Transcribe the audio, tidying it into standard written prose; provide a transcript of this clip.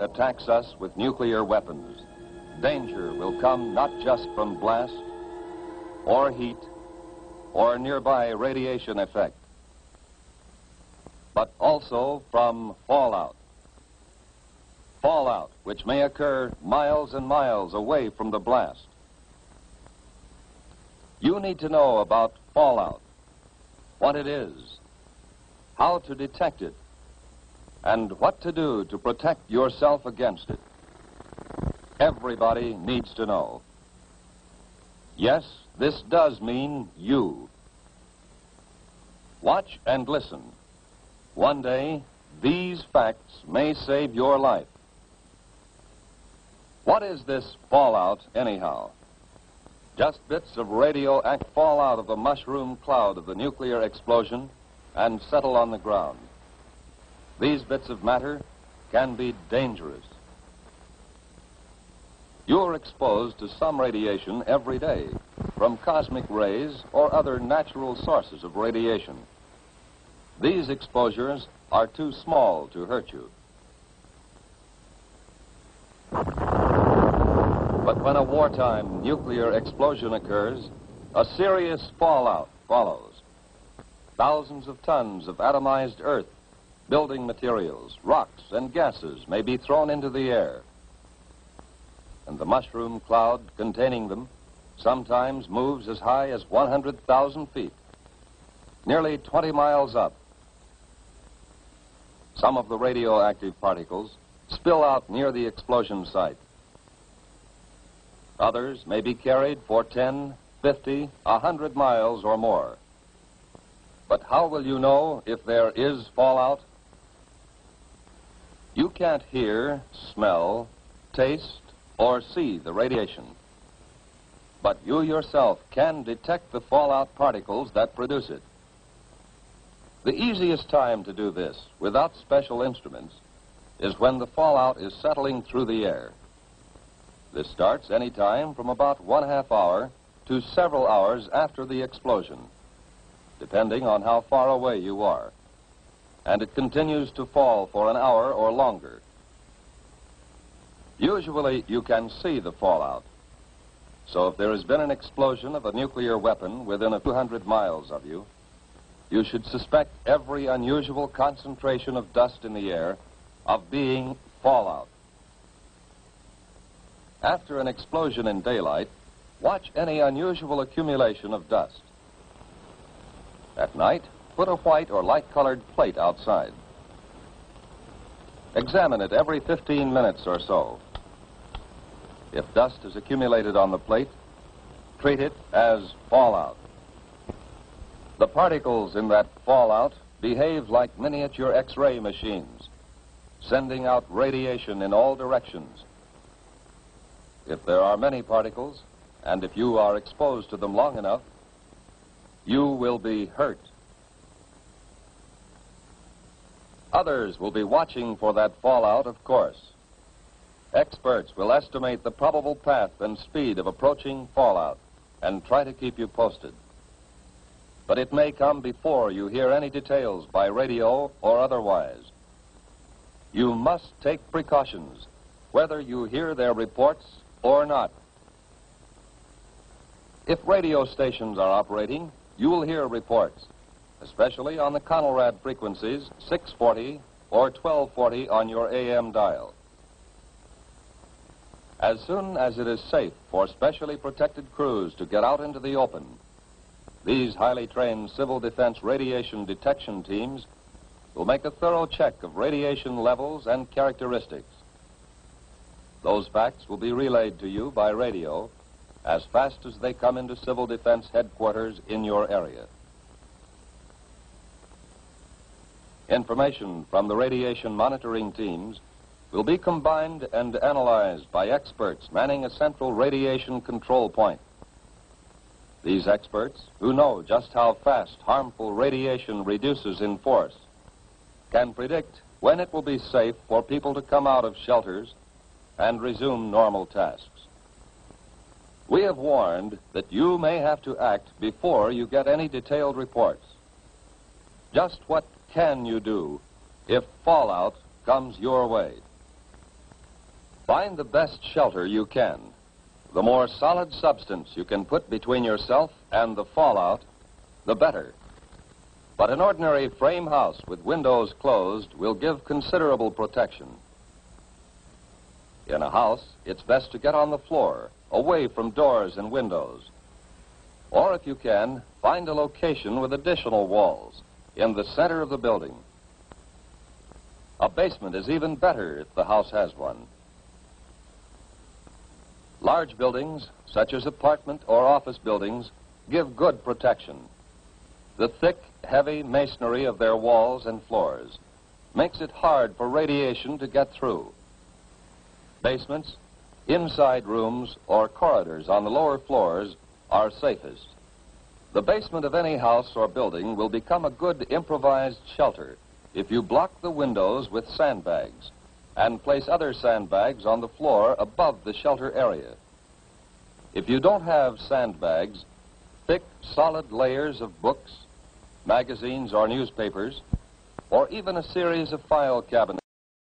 Attacks us with nuclear weapons, danger will come not just from blast or heat or nearby radiation effect, but also from fallout. Fallout, which may occur miles and miles away from the blast. You need to know about fallout, what it is, how to detect it, and what to do to protect yourself against it. Everybody needs to know. Yes, this does mean you. Watch and listen. One day, these facts may save your life. What is this fallout, anyhow? Just bits of radioactive fall out of the mushroom cloud of the nuclear explosion and settle on the ground. These bits of matter can be dangerous. You're exposed to some radiation every day, from cosmic rays or other natural sources of radiation. These exposures are too small to hurt you. But when a wartime nuclear explosion occurs, a serious fallout follows. Thousands of tons of atomized earth, building materials, rocks, and gases may be thrown into the air. And the mushroom cloud containing them sometimes moves as high as 100,000 feet, nearly 20 miles up. Some of the radioactive particles spill out near the explosion site. Others may be carried for 10, 50, 100 miles or more. But how will you know if there is fallout? You can't hear, smell, taste, or see the radiation. But you yourself can detect the fallout particles that produce it. The easiest time to do this, without special instruments, is when the fallout is settling through the air. This starts any time from about 1/2 hour to several hours after the explosion, depending on how far away you are. And it continues to fall for an hour or longer. Usually you can see the fallout. So if there has been an explosion of a nuclear weapon within a few hundred miles of you, you should suspect every unusual concentration of dust in the air of being fallout. After an explosion in daylight, watch any unusual accumulation of dust. At night, put a white or light-colored plate outside. Examine it every 15 minutes or so. If dust is accumulated on the plate, treat it as fallout. The particles in that fallout behave like miniature X-ray machines, sending out radiation in all directions. If there are many particles, and if you are exposed to them long enough, you will be hurt. Others will be watching for that fallout, of course. Experts will estimate the probable path and speed of approaching fallout and try to keep you posted. But it may come before you hear any details by radio or otherwise. You must take precautions, whether you hear their reports or not. If radio stations are operating, you will hear reports, especially on the Conelrad frequencies 640 or 1240 on your AM dial. As soon as it is safe for specially protected crews to get out into the open, these highly trained civil defense radiation detection teams will make a thorough check of radiation levels and characteristics. Those facts will be relayed to you by radio as fast as they come into civil defense headquarters in your area. Information from the radiation monitoring teams will be combined and analyzed by experts manning a central radiation control point. These experts, who know just how fast harmful radiation reduces in force, can predict when it will be safe for people to come out of shelters and resume normal tasks. We have warned that you may have to act before you get any detailed reports. Just what can you do if fallout comes your way? Find the best shelter you can. The more solid substance you can put between yourself and the fallout, the better. But an ordinary frame house with windows closed will give considerable protection. In a house, it's best to get on the floor, away from doors and windows. Or if you can, find a location with additional walls in the center of the building. A basement is even better if the house has one. Large buildings, such as apartment or office buildings, give good protection. The thick, heavy masonry of their walls and floors makes it hard for radiation to get through. Basements, inside rooms, or corridors on the lower floors are safest. The basement of any house or building will become a good improvised shelter if you block the windows with sandbags and place other sandbags on the floor above the shelter area. If you don't have sandbags, thick, solid layers of books, magazines or newspapers, or even a series of file cabinets